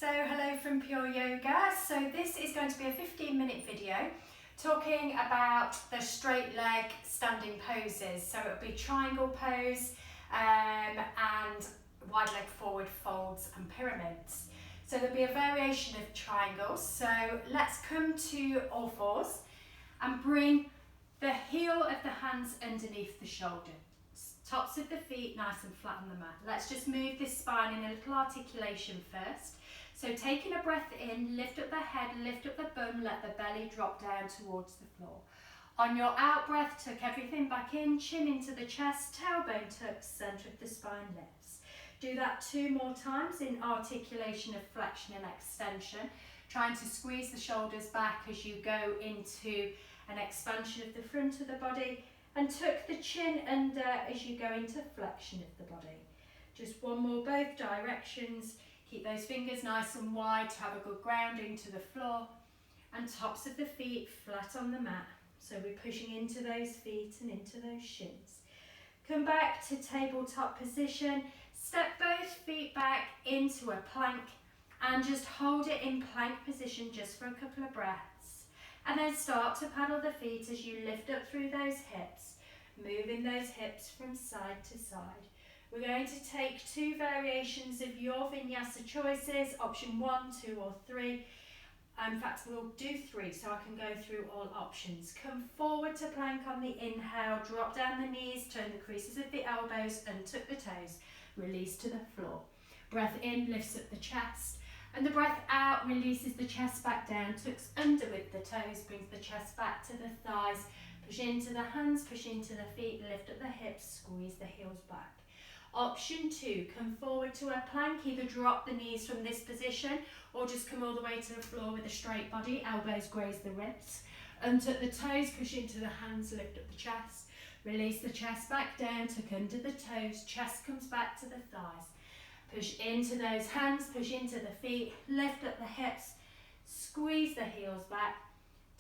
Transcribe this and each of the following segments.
So hello from Pure Yoga. So this is going to be a 15-minute video talking about the straight leg standing poses. So it'll be triangle pose and wide leg forward folds and pyramids. So there'll be a variation of triangles. So let's come to all fours and bring the heel of the hands underneath the shoulders. Tops of the feet nice and flat on the mat. Let's just move this spine in a little articulation first. So taking a breath in, lift up the head, lift up the bum, let the belly drop down towards the floor. On your out breath, tuck everything back in, chin into the chest, tailbone tucks, centre of the spine lifts. Do that 2 more times in articulation of flexion and extension, trying to squeeze the shoulders back as you go into an expansion of the front of the body, and tuck the chin under as you go into flexion of the body. Just 1 more both directions. Keep those fingers nice and wide to have a good grounding to the floor, and tops of the feet flat on the mat. So we're pushing into those feet and into those shins. Come back to tabletop position. Step both feet back into a plank and just hold it in plank position just for a couple of breaths. And then start to paddle the feet as you lift up through those hips, moving those hips from side to side. We're going to take 2 variations of your vinyasa choices, option 1, 2 or 3. In fact, we'll do 3 so I can go through all options. Come forward to plank on the inhale, drop down the knees, turn the creases of the elbows and tuck the toes, release to the floor. Breath in lifts up the chest, and the breath out releases the chest back down, tucks under with the toes, brings the chest back to the thighs, push into the hands, push into the feet, lift up the hips, squeeze the heels back. Option 2, come forward to a plank, either drop the knees from this position or just come all the way to the floor with a straight body, elbows graze the ribs. Untuck the toes, push into the hands, lift up the chest, release the chest back down, tuck under the toes, chest comes back to the thighs. Push into those hands, push into the feet, lift up the hips, squeeze the heels back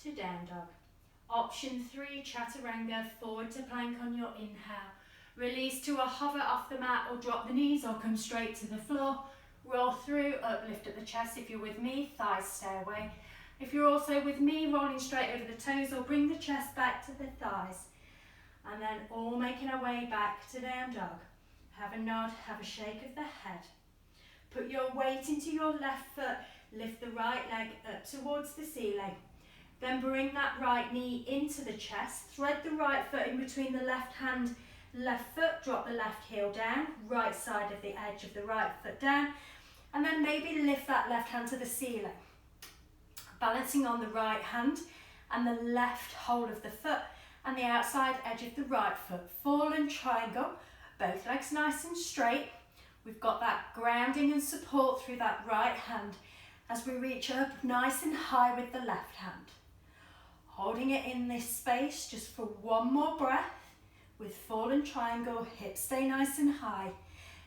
to down dog. Option 3, Chaturanga, forward to plank on your inhale. Release to a hover off the mat or drop the knees or come straight to the floor. Roll through, up, lift up the chest if you're with me, thighs stay away. If you're also with me, rolling straight over the toes or bring the chest back to the thighs. And then all making our way back to down dog. Have a nod, have a shake of the head. Put your weight into your left foot, lift the right leg up towards the ceiling. Then bring that right knee into the chest, thread the right foot in between the left hand, left foot, drop the left heel down, right side of the edge of the right foot down, and then maybe lift that left hand to the ceiling. Balancing on the right hand and the left hole of the foot and the outside edge of the right foot. Fallen triangle, both legs nice and straight. We've got that grounding and support through that right hand as we reach up nice and high with the left hand. Holding it in this space just for 1 more breath. With fallen triangle, hips stay nice and high.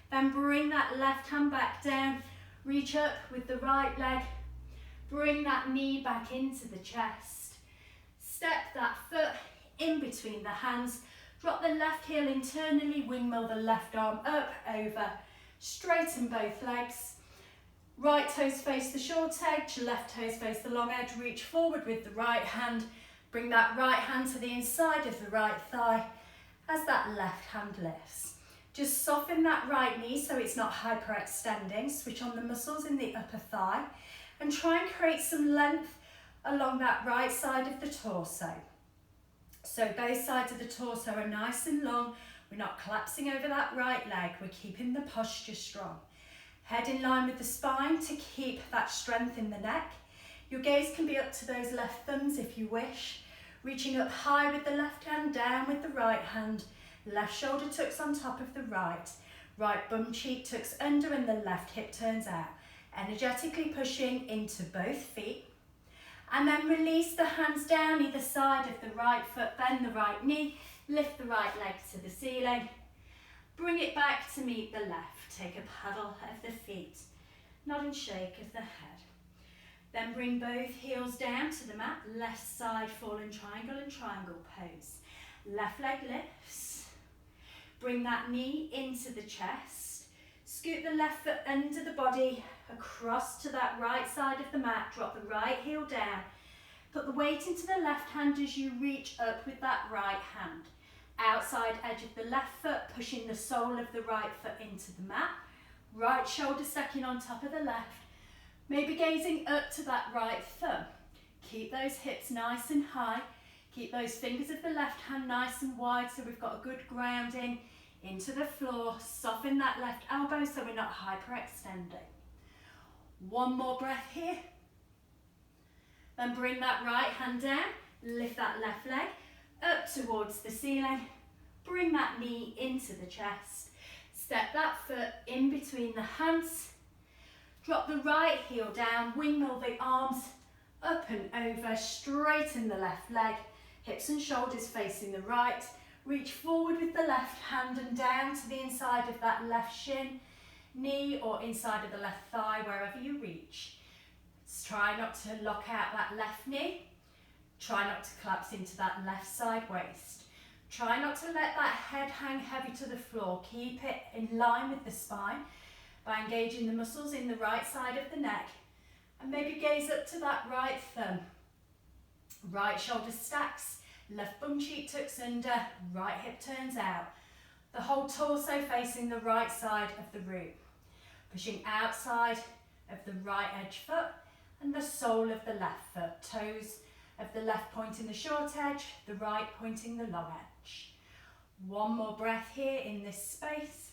Then bring that left hand back down, reach up with the right leg, bring that knee back into the chest. Step that foot in between the hands, drop the left heel internally, windmill the left arm up, over, straighten both legs. Right toes face the short edge, left toes face the long edge, reach forward with the right hand, bring that right hand to the inside of the right thigh, as that left hand lifts. Just soften that right knee so it's not hyperextending. Switch on the muscles in the upper thigh and try and create some length along that right side of the torso. So both sides of the torso are nice and long. We're not collapsing over that right leg. We're keeping the posture strong. Head in line with the spine to keep that strength in the neck. Your gaze can be up to those left thumbs if you wish. Reaching up high with the left hand, down with the right hand. Left shoulder tucks on top of the right. Right bum cheek tucks under and the left hip turns out. Energetically pushing into both feet. And then release the hands down either side of the right foot, bend the right knee, lift the right leg to the ceiling. Bring it back to meet the left. Take a paddle of the feet. Nod and shake of the head. Then bring both heels down to the mat, left side fallen triangle and triangle pose. Left leg lifts. Bring that knee into the chest. Scoot the left foot under the body, across to that right side of the mat. Drop the right heel down. Put the weight into the left hand as you reach up with that right hand. Outside edge of the left foot, pushing the sole of the right foot into the mat. Right shoulder stacking on top of the left. Maybe gazing up to that right thumb. Keep those hips nice and high. Keep those fingers of the left hand nice and wide so we've got a good grounding into the floor. Soften that left elbow so we're not hyperextending. One more breath here. Then bring that right hand down. Lift that left leg up towards the ceiling. Bring that knee into the chest. Step that foot in between the hands. Drop the right heel down. Windmill the arms up and over. Straighten the left leg. Hips and shoulders facing the right. Reach forward with the left hand and down to the inside of that left shin, knee, or inside of the left thigh, wherever you reach. Try not to lock out that left knee. Try not to collapse into that left side waist. Try not to let that head hang heavy to the floor. Keep it in line with the spine by engaging the muscles in the right side of the neck. And maybe gaze up to that right thumb. Right shoulder stacks, left bum cheek tucks under, right hip turns out. The whole torso facing the right side of the room. Pushing outside of the right edge foot and the sole of the left foot. Toes of the left pointing the short edge, the right pointing the long edge. One more breath here in this space.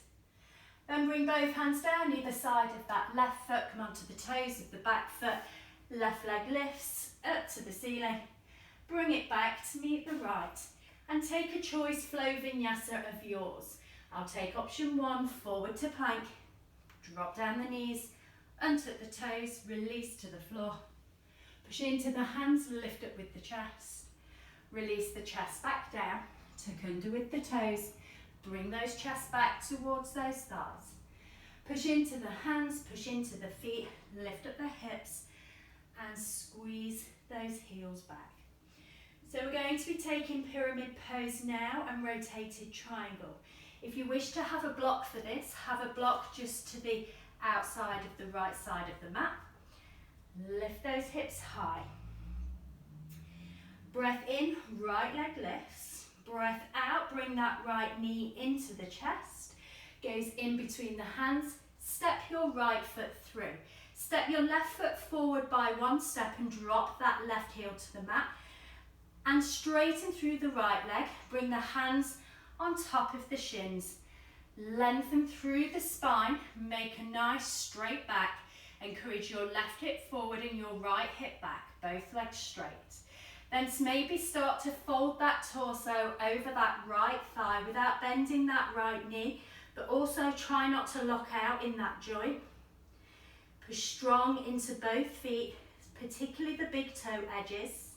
Then bring both hands down either side of that left foot. Come onto the toes of the back foot. Left leg lifts up to the ceiling. Bring it back to meet the right. And take a choice flow vinyasa of yours. I'll take option 1, forward to plank. Drop down the knees, untuck the toes, release to the floor. Push into the hands, lift up with the chest. Release the chest back down, tuck under with the toes. Bring those chests back towards those thighs. Push into the hands, push into the feet, lift up the hips and squeeze those heels back. So we're going to be taking pyramid pose now and rotated triangle. If you wish to have a block for this, have a block just to the outside of the right side of the mat. Lift those hips high. Breath in, right leg lifts. Breath out, bring that right knee into the chest. Goes in between the hands. Step your right foot through. Step your left foot forward by 1 step and drop that left heel to the mat. And straighten through the right leg. Bring the hands on top of the shins. Lengthen through the spine. Make a nice straight back. Encourage your left hip forward and your right hip back. Both legs straight. Then maybe start to fold that torso over that right thigh without bending that right knee, but also try not to lock out in that joint. Push strong into both feet, particularly the big toe edges.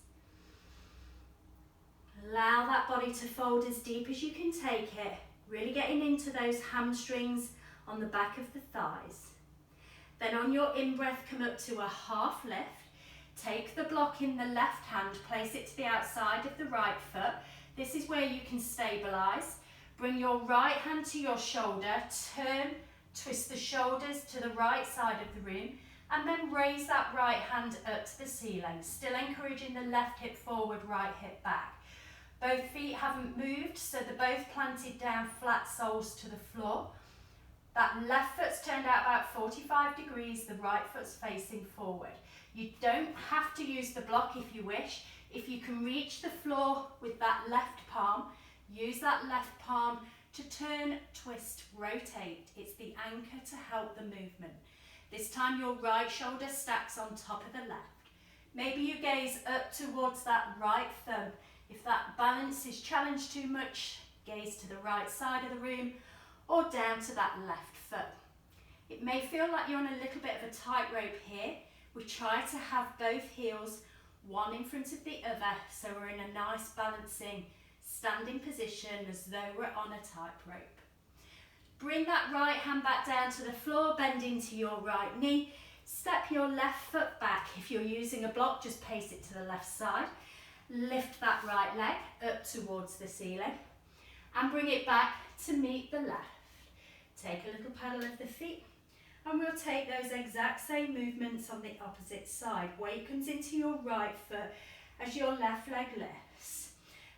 Allow that body to fold as deep as you can take it, really getting into those hamstrings on the back of the thighs. Then on your in-breath, come up to a half lift. Take the block in the left hand, place it to the outside of the right foot. This is where you can stabilise. Bring your right hand to your shoulder, turn, twist the shoulders to the right side of the room, and then raise that right hand up to the ceiling, still encouraging the left hip forward, right hip back. Both feet haven't moved, so they're both planted down, flat soles to the floor. That left foot's turned out about 45 degrees, the right foot's facing forward. You don't have to use the block if you wish. If you can reach the floor with that left palm, use that left palm to turn, twist, rotate. It's the anchor to help the movement. This time your right shoulder stacks on top of the left. Maybe you gaze up towards that right thumb. If that balance is challenged too much, gaze to the right side of the room or down to that left foot. It may feel like you're on a little bit of a tightrope here. We try to have both heels one in front of the other, so we're in a nice balancing standing position as though we're on a tightrope. Bring that right hand back down to the floor, bend into your right knee. Step your left foot back. If you're using a block, just pace it to the left side. Lift that right leg up towards the ceiling and bring it back to meet the left. Take a little paddle of the feet And we'll take those exact same movements on the opposite side. Weight comes into your right foot as your left leg lifts.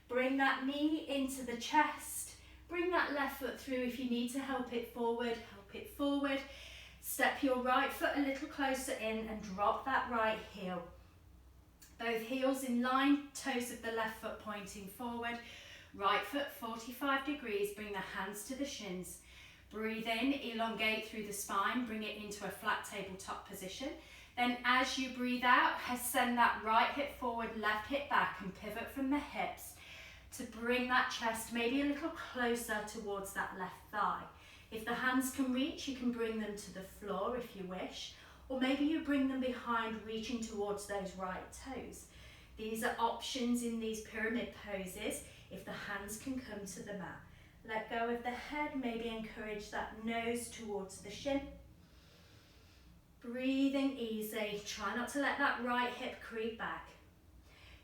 Bring that knee into the chest. Bring that left foot through if you need to help it forward. Help it forward. Step your right foot a little closer in and drop that right heel. Both heels in line, toes of the left foot pointing forward. Right foot 45 degrees, bring the hands to the shins. Breathe in, elongate through the spine, bring it into a flat tabletop position. Then as you breathe out, send that right hip forward, left hip back, and pivot from the hips to bring that chest maybe a little closer towards that left thigh. If the hands can reach, you can bring them to the floor if you wish, or maybe you bring them behind, reaching towards those right toes. These are options in these pyramid poses if the hands can come to the mat. Let go of the head, maybe encourage that nose towards the shin. Breathing easy, try not to let that right hip creep back.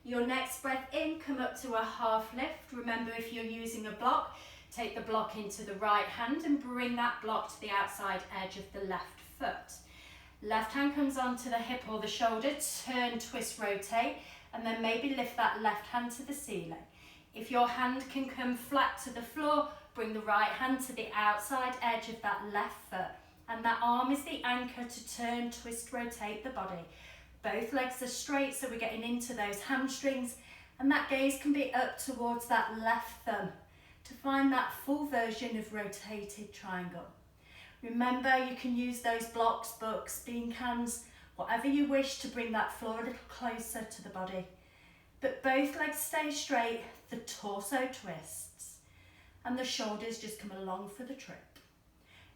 Your next breath in, come up to a half lift. Remember, if you're using a block, take the block into the right hand and bring that block to the outside edge of the left foot. Left hand comes onto the hip or the shoulder, turn, twist, rotate, and then maybe lift that left hand to the ceiling. If your hand can come flat to the floor, bring the right hand to the outside edge of that left foot. And that arm is the anchor to turn, twist, rotate the body. Both legs are straight, so we're getting into those hamstrings. And that gaze can be up towards that left thumb to find that full version of rotated triangle. Remember, you can use those blocks, books, bean cans, whatever you wish to bring that floor a little closer to the body. But both legs stay straight, the torso twists, and the shoulders just come along for the trip.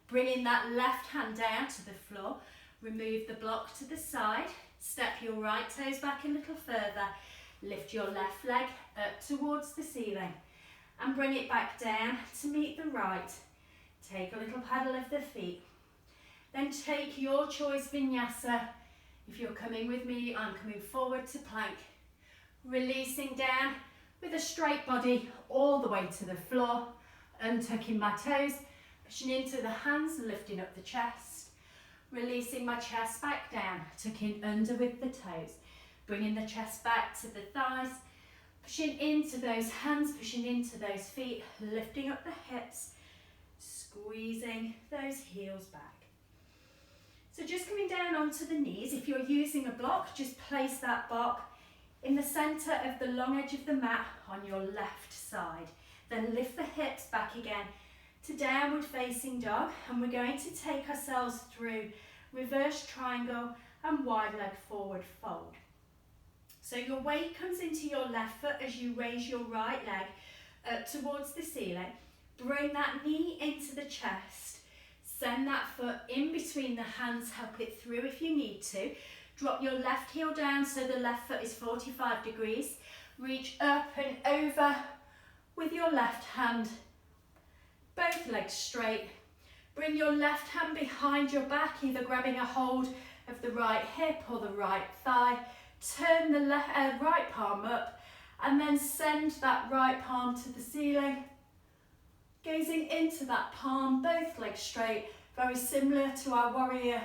Bringing that left hand down to the floor, remove the block to the side, step your right toes back a little further, lift your left leg up towards the ceiling, and bring it back down to meet the right. Take a little paddle of the feet. Then take your choice vinyasa. If you're coming with me, I'm coming forward to plank. Releasing down with a straight body all the way to the floor, untucking my toes, pushing into the hands, lifting up the chest, releasing my chest back down, tucking under with the toes, bringing the chest back to the thighs, pushing into those hands, pushing into those feet, lifting up the hips, squeezing those heels back. So just coming down onto the knees. If you're using a block, just place that block in the centre of the long edge of the mat on your left side. Then lift the hips back again to downward facing dog, and we're going to take ourselves through reverse triangle and wide leg forward fold. So your weight comes into your left foot as you raise your right leg up towards the ceiling. Bring that knee into the chest. Send that foot in between the hands, help it through if you need to. Drop your left heel down so the left foot is 45 degrees. Reach up and over with your left hand. Both legs straight. Bring your left hand behind your back, either grabbing a hold of the right hip or the right thigh. Turn the right palm up and then send that right palm to the ceiling. Gazing into that palm, both legs straight, very similar to our warrior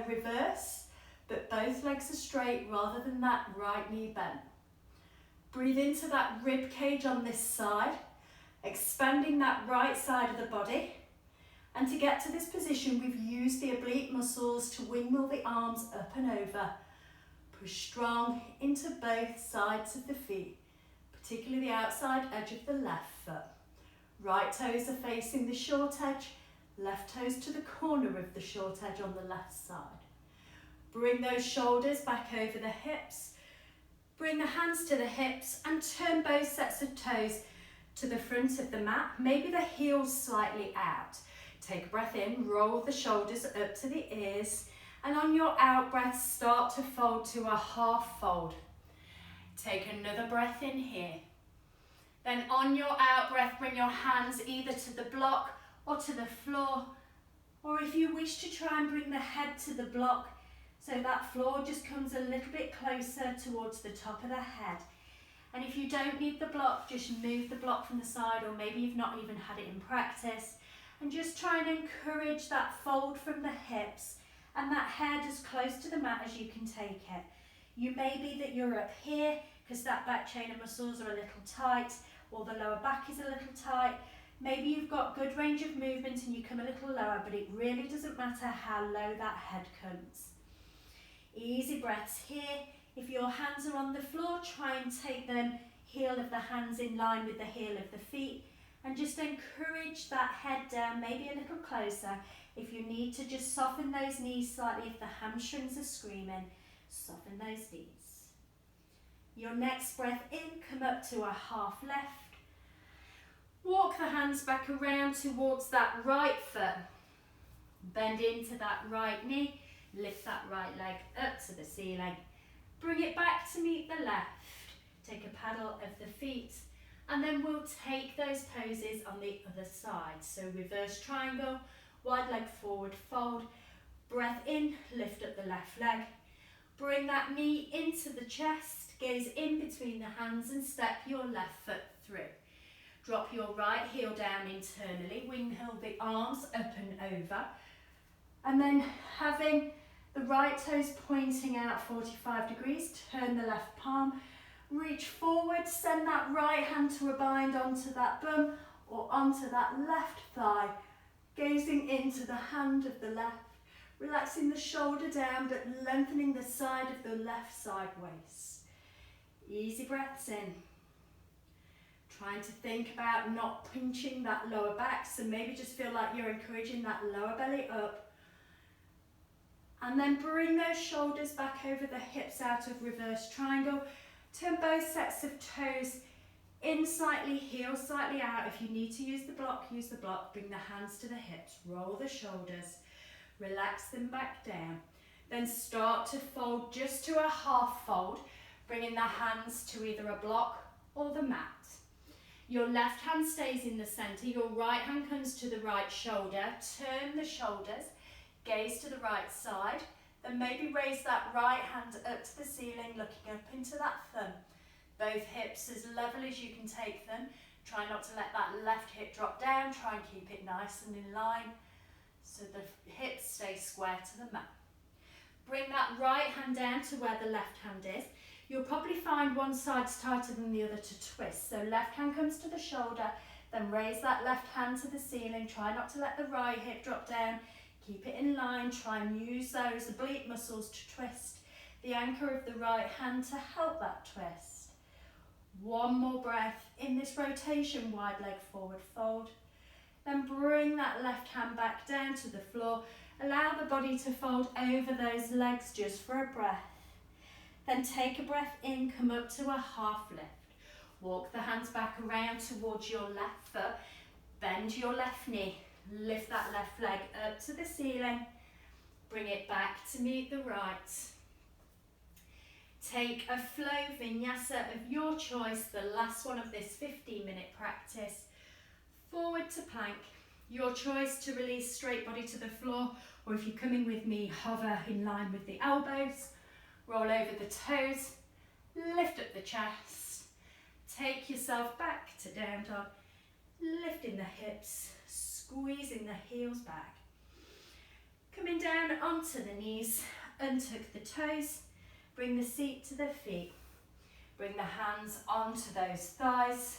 reverse. But both legs are straight rather than that right knee bent. Breathe into that rib cage on this side, expanding that right side of the body. And to get to this position, we've used the oblique muscles to windmill the arms up and over. Push strong into both sides of the feet, particularly the outside edge of the left foot. Right toes are facing the short edge, left toes to the corner of the short edge on the left side. Bring those shoulders back over the hips. Bring the hands to the hips and turn both sets of toes to the front of the mat, maybe the heels slightly out. Take a breath in, roll the shoulders up to the ears, and on your out breath, start to fold to a half fold. Take another breath in here. Then on your out breath, bring your hands either to the block or to the floor, or if you wish to try and bring the head to the block, so that floor just comes a little bit closer towards the top of the head. And if you don't need the block, just move the block from the side, or maybe you've not even had it in practice, And just try and encourage that fold from the hips and that head as close to the mat as you can take it. You may be that you're up here because that back chain of muscles are a little tight, or the lower back is a little tight. Maybe you've got good range of movement and you come a little lower, but it really doesn't matter how low that head comes. Easy breaths here. If your hands are on the floor, try and take them heel of the hands in line with the heel of the feet, and just encourage that head down, maybe a little closer. If you need to just soften those knees slightly, if the hamstrings are screaming, soften those knees. Your next breath in, come up to a half left. Walk the hands back around towards that right foot. Bend into that right knee. Lift that right leg up to the ceiling. Bring it back to meet the left. Take a paddle of the feet. And then we'll take those poses on the other side. So reverse triangle, wide leg forward fold. Breath in, lift up the left leg. Bring that knee into the chest, gaze in between the hands and step your left foot through. Drop your right heel down internally, winghill the arms up and over. And then having the right toes pointing out 45 degrees, turn the left palm, reach forward, send that right hand to a bind onto that bum or onto that left thigh, gazing into the hand of the left. Relaxing the shoulder down but lengthening the side of the left sideways. Easy breaths in. Trying to think about not pinching that lower back, so maybe just feel like you're encouraging that lower belly up. And then bring those shoulders back over the hips out of reverse triangle. Turn both sets of toes in slightly, heel slightly out. If you need to use the block, use the block. Bring the hands to the hips, roll the shoulders. Relax them back down. Then start to fold just to a half fold, bringing the hands to either a block or the mat. Your left hand stays in the center, your right hand comes to the right shoulder. Turn the shoulders, gaze to the right side, then maybe raise that right hand up to the ceiling, looking up into that thumb. Both hips as level as you can take them. Try not to let that left hip drop down, try and keep it nice and in line, so the hips stay square to the mat. Bring that right hand down to where the left hand is. You'll probably find one side's tighter than the other to twist. So left hand comes to the shoulder, then raise that left hand to the ceiling. Try not to let the right hip drop down. Keep it in line. Try and use those oblique muscles to twist the anchor of the right hand to help that twist. One more breath in this rotation, wide leg forward fold. Then bring that left hand back down to the floor. Allow the body to fold over those legs just for a breath. Then take a breath in, come up to a half lift. Walk the hands back around towards your left foot. Bend your left knee. Lift that left leg up to the ceiling. Bring it back to meet the right. Take a flow vinyasa of your choice, the last one of this 15-minute practice. Forward to plank. Your choice to release straight body to the floor, or if you're coming with me, hover in line with the elbows. Roll over the toes, lift up the chest, take yourself back to down dog, lifting the hips, squeezing the heels back. Coming down onto the knees, untuck the toes, bring the seat to the feet, bring the hands onto those thighs.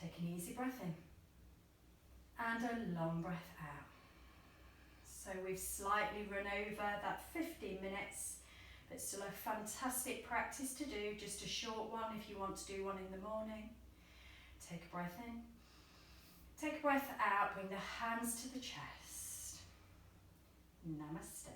Take an easy breath in and a long breath out. So we've slightly run over that 15 minutes, but still a fantastic practice to do, just a short one if you want to do one in the morning. Take a breath in, take a breath out, bring the hands to the chest. Namaste.